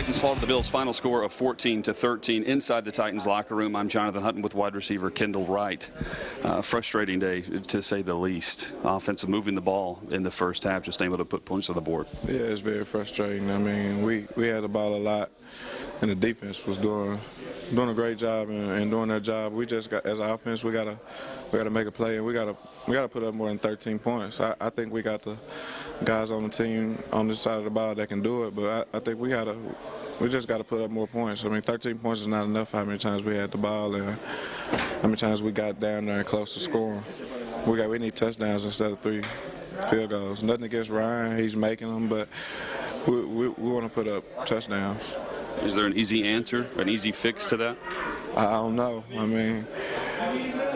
Titans fall to the Bills' final score of 14-13 inside the Titans locker room. I'm Jonathan Hutton with wide receiver Kendall Wright. Frustrating day, to say the least. Offensive moving the ball in the first half, just able to put points on the board. Yeah, it's very frustrating. I mean, we had the ball a lot, and the defense was doing a great job and doing their job. We just got, as an offense, we gotta make a play, and we gotta put up more than 13 points. I think we got the guys on the team on this side of the ball that can do it, but I think we just got to put up more points. I mean, 13 points is not enough. How many times we had the ball and how many times we got down there and close to scoring. We need touchdowns instead of 3 field goals. Nothing against Ryan, he's making them, but we want to put up touchdowns. Is there an easy answer, an easy fix to that? I don't know. I mean,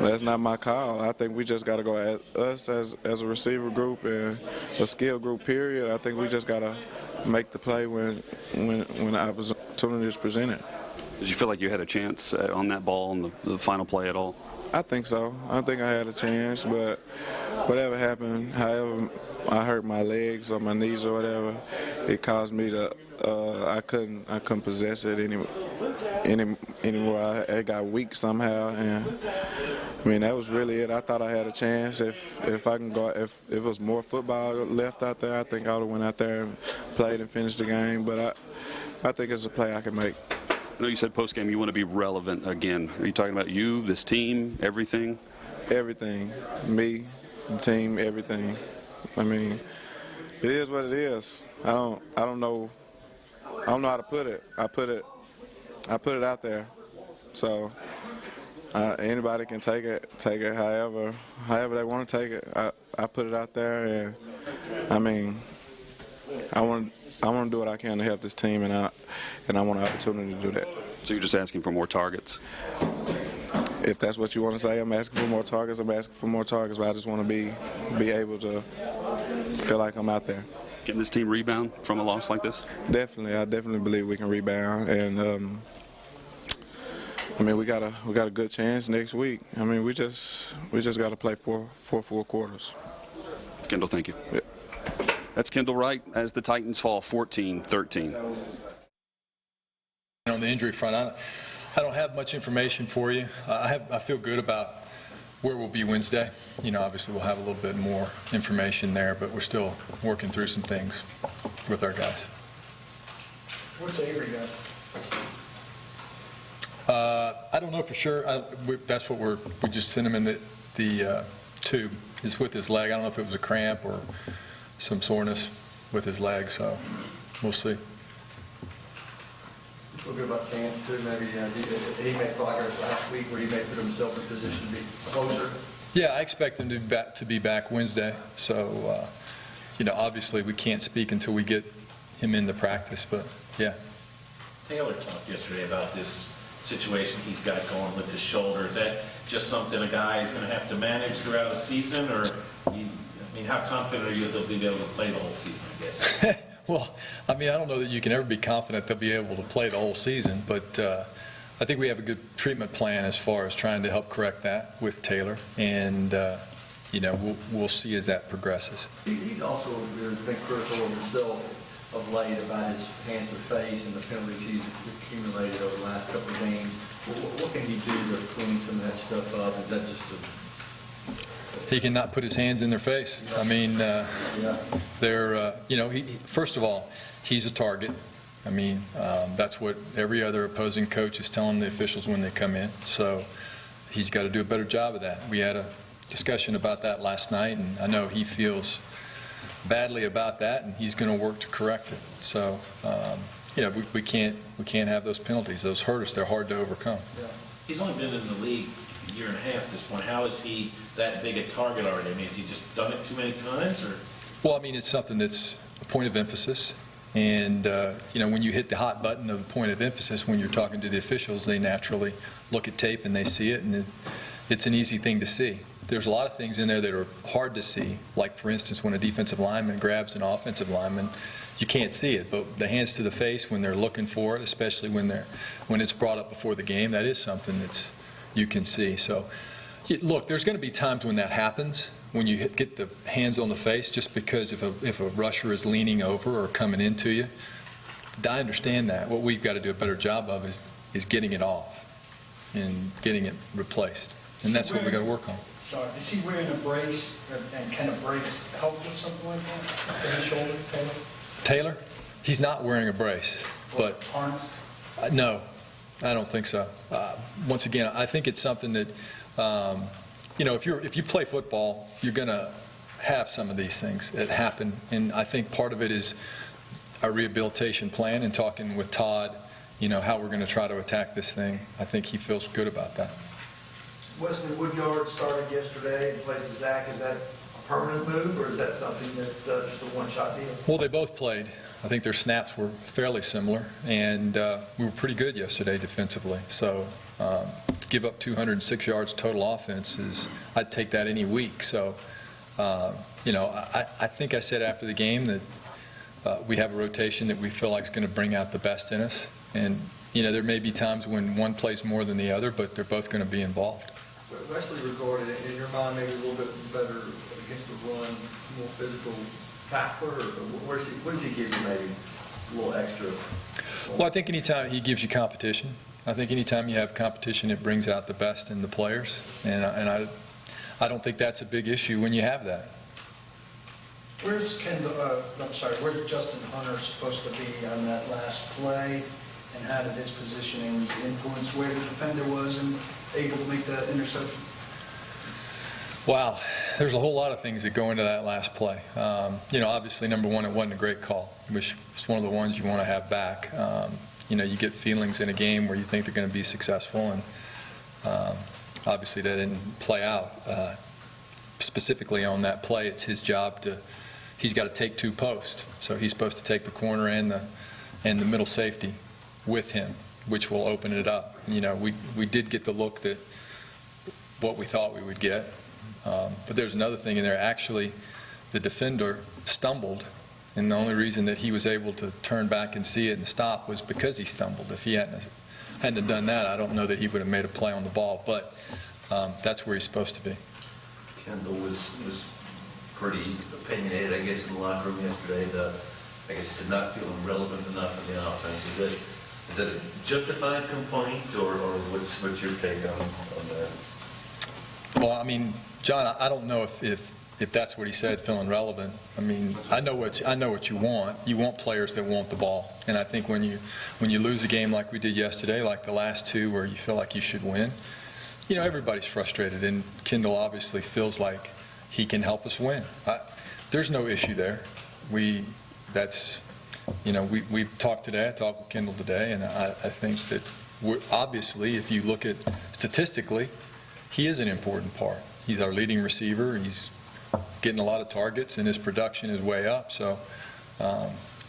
that's not my call. I think we just got to go at us as a receiver group and a skill group, period. I think we just got to make the play when the opportunity is presented. Did you feel like you had a chance on that ball on the final play at all? I think so. I think I had a chance, but whatever happened, however I hurt my legs or my knees or whatever, it caused me to I couldn't possess it anymore. I got weak somehow, and I mean that was really it. I thought I had a chance if I can go. If it was more football left out there, I think I would have went out there and played and finished the game. But I think it's a play I can make. I know you said post game you want to be relevant again. Are you talking about you, this team, everything? Everything, me, the team, everything. I mean, it is what it is. I don't know how to put it. I put it out there, so anybody can take it however they want to take it. I put it out there, and I mean, I want to do what I can to help this team, and I want an opportunity to do that. So you're just asking for more targets? If that's what you want to say, I'm asking for more targets. I'm asking for more targets, but I just want to be able to feel like I'm out there. Can this team rebound from a loss like this? Definitely, I definitely believe we can rebound, and I mean we got a good chance next week. I mean we just got to play four full quarters. Kendall, thank you. Yeah. That's Kendall Wright as the Titans fall 14-13. On the injury front, I don't have much information for you. I feel good about where we'll be Wednesday. You know, obviously we'll have a little bit more information there, but we're still working through some things with our guys. What's Avery got? I don't know for sure. That's what we just sent him in the tube. It's with his leg. I don't know if it was a cramp or some soreness with his leg, so we'll see. A little bit about Chance too. Maybe he made progress last week where he may put himself in a position to be closer. Yeah, I expect him to be back Wednesday. So, you know, obviously we can't speak until we get him into practice, but yeah. Taylor talked yesterday about this situation he's got going with his shoulder. Is that just something a guy is going to have to manage throughout the season, or I mean, how confident are you they'll be able to play the whole season, I guess? Well, I mean, I don't know that you can ever be confident they'll be able to play the whole season, but I think we have a good treatment plan as far as trying to help correct that with Taylor, and you know, we'll see as that progresses. He's also been critical of himself of late about his hands to face and the penalties he's accumulated over the last couple of games. What can he do to clean some of that stuff up? Is that just He cannot put his hands in their face. I mean, they're, you know, first of all, he's a target. I mean, that's what every other opposing coach is telling the officials when they come in. So he's got to do a better job of that. We had a discussion about that last night, and I know he feels badly about that, and he's going to work to correct it. So, you know, we can't have those penalties. Those hurt us. They're hard to overcome. Yeah. He's only been in the league a year and a half at this point. How is he that big a target already? I mean, has he just done it too many times, or? Well, I mean, it's something that's a point of emphasis. And, you know, when you hit the hot button of the point of emphasis, when you're talking to the officials, they naturally look at tape and they see it, and it's an easy thing to see. There's a lot of things in there that are hard to see, like, for instance, when a defensive lineman grabs an offensive lineman, you can't see it, but the hands to the face when they're looking for it, especially when it's brought up before the game, that is something that's you can see. So, look, there's going to be times when that happens, when you get the hands on the face, just because if a rusher is leaning over or coming into you. I understand that. What we've got to do a better job of is getting it off and getting it replaced. And that's what we've got to work on. Sorry, is he wearing a brace, and can a brace help with something like that? For his shoulder, Taylor? Taylor, he's not wearing a brace, but Harness? no, I don't think so. Once again, I think it's something that, if you play football, you're going to have some of these things that happen, and I think part of it is our rehabilitation plan and talking with Todd, how we're going to try to attack this thing. I think he feels good about that. Wesley Woodyard started yesterday in place of Zach. Is that a permanent move, or is that something that's just a one-shot deal? Well, they both played. I think their snaps were fairly similar, and we were pretty good yesterday defensively. So to give up 206 yards total offense I'd take that any week. So, I think I said after the game that we have a rotation that we feel like is going to bring out the best in us. And, there may be times when one plays more than the other, but they're both going to be involved. Wesley regarded, in your mind, maybe a little bit better against the run, more physical tackler, or what does he give you, maybe a little extra? Well, I think anytime he gives you competition, I think anytime you have competition, it brings out the best in the players, and I don't think that's a big issue when you have that. Where's where's Justin Hunter supposed to be on that last play, and how did his positioning influence where the defender was and able to make that interception? Wow, there's a whole lot of things that go into that last play. Obviously, number one, it wasn't a great call, which is one of the ones you want to have back. You get feelings in a game where you think they're going to be successful, and obviously that didn't play out. Specifically on that play, it's his job he's got to take two posts. So he's supposed to take the corner and the middle safety with him, which will open it up. We did get the look that what we thought we would get. But there's another thing in there. Actually, the defender stumbled, and the only reason that he was able to turn back and see it and stop was because he stumbled. If he hadn't done that, I don't know that he would have made a play on the ball. But that's where he's supposed to be. Kendall was pretty opinionated, I guess, in the locker room yesterday. I guess did not feel relevant enough in the offense. Is that a justified complaint, or what's your take on that? Well, I mean, John, I don't know if that's what he said, feeling relevant. I mean, I know what you want. You want players that want the ball, and I think when you lose a game like we did yesterday, like the last two, where you feel like you should win, everybody's frustrated, and Kendall obviously feels like he can help us win. There's no issue there. We've talked today. I talked with Kendall today, and I think that obviously, if you look at statistically, he is an important part. He's our leading receiver. He's getting a lot of targets, and his production is way up. So,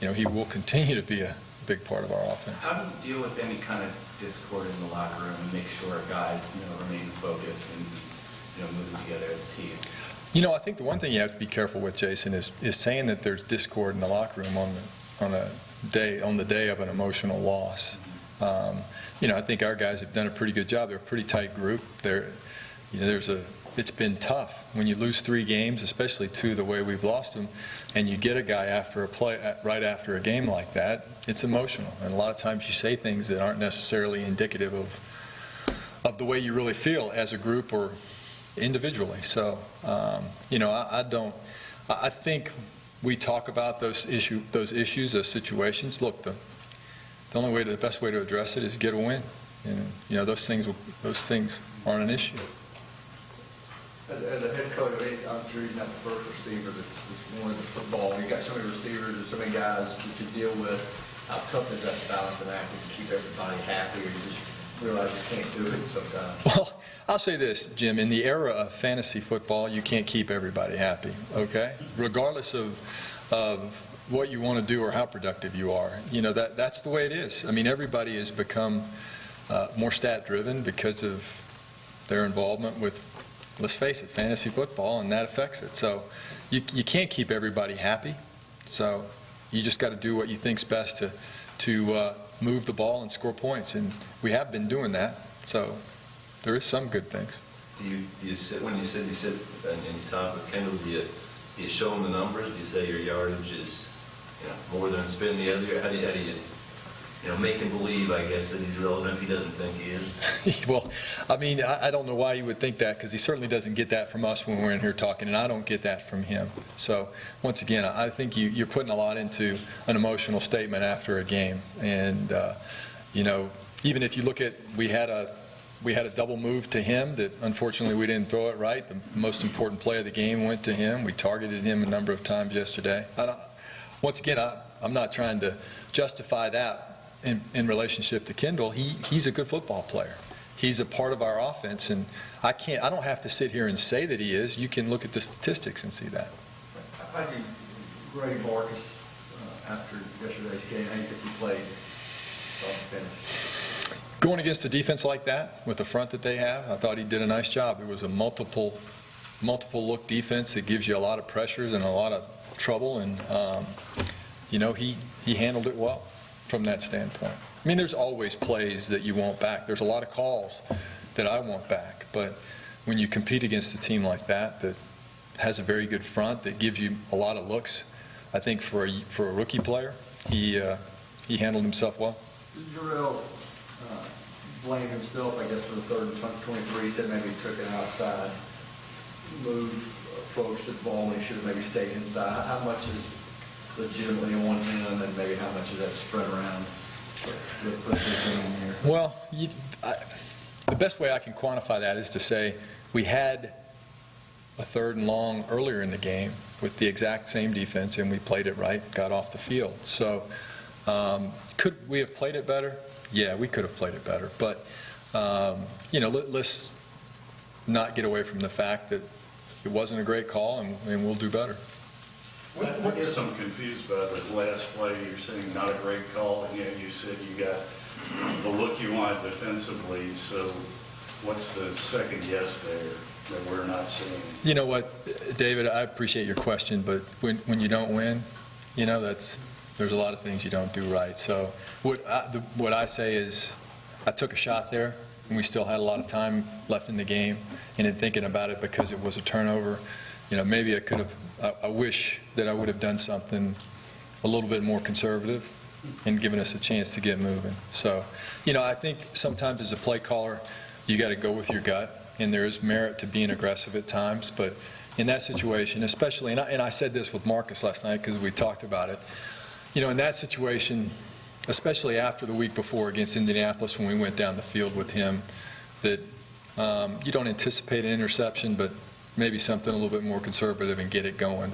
he will continue to be a big part of our offense. How do you deal with any kind of discord in the locker room and make sure guys, remain focused and, moving together as a team? I think the one thing you have to be careful with, Jason, is saying that there's discord in the locker room on the day of an emotional loss. I think our guys have done a pretty good job. They're a pretty tight group. It's been tough when you lose 3 games, especially 2 the way we've lost them, and you get a guy after a play right after a game like that. It's emotional, and a lot of times you say things that aren't necessarily indicative of the way you really feel as a group or individually. So, I think we talk about those issues, those situations. Look, the best way to address it is get a win, and those things aren't an issue. As a head coach, I'm sure he's not the first receiver that's wanted the football. You've got so many receivers and so many guys that you deal with. How tough is that to balance and act to keep everybody happy, or you just realize you can't do it sometimes? Well, I'll say this, Jim. In the era of fantasy football, you can't keep everybody happy, okay? Regardless of what you want to do or how productive you are. That's the way it is. I mean, everybody has become more stat-driven because of their involvement with, let's face it, fantasy football, and that affects it. So you can't keep everybody happy. So you just got to do what you think's best to move the ball and score points, and we have been doing that. So there is some good things. Do you sit when you sit and you talk with Kendall? Do you show him the numbers? Do you say your yardage is more than it's been the other year? How do you make him believe, I guess, that he's relevant if he doesn't think he is? Well, I mean, I don't know why he would think that, because he certainly doesn't get that from us when we're in here talking, and I don't get that from him. So, once again, I think you're putting a lot into an emotional statement after a game. And, even if you look at, we had a double move to him that unfortunately we didn't throw it right. The most important play of the game went to him. We targeted him a number of times yesterday. Once again, I'm not trying to justify that in relationship to Kendall. He's a good football player. He's a part of our offense, and I don't have to sit here and say that he is. You can look at the statistics and see that. How do you grade Marcus after yesterday's game? How do you think he played start to finish? Going against a defense like that with the front that they have, I thought he did a nice job. It was a multiple look defense that gives you a lot of pressures and a lot of trouble, and he handled it well from that standpoint. I mean, there's always plays that you want back. There's a lot of calls that I want back, but when you compete against a team like that has a very good front that gives you a lot of looks, I think for a rookie player, he handled himself well. Jarrell blamed himself, I guess, for the third and 23. He said maybe he took an outside move, approached the ball, and he should have maybe stayed inside. How much is legitimately on him, and maybe how much is that spread around the team here? Well, the best way I can quantify that is to say we had a 3rd and long earlier in the game with the exact same defense, and we played it right, got off the field. So could we have played it better? Yeah, we could have played it better. But, let's not get away from the fact that it wasn't a great call, and we'll do better. I guess I'm confused by the last play. You're saying not a great call, and yet you said you got the look you want defensively. So what's the second guess there that we're not seeing? You know what, David, I appreciate your question, but when you don't win, there's a lot of things you don't do right. So what I say is I took a shot there, and we still had a lot of time left in the game, and in thinking about it, because it was a turnover, maybe I could have, I wish that I would have done something a little bit more conservative and given us a chance to get moving. So, I think sometimes as a play caller, you got to go with your gut, and there is merit to being aggressive at times. But in that situation, especially, and I said this with Marcus last night because we talked about it, in that situation, especially after the week before against Indianapolis when we went down the field with him, that you don't anticipate an interception, but maybe something a little bit more conservative and get it going.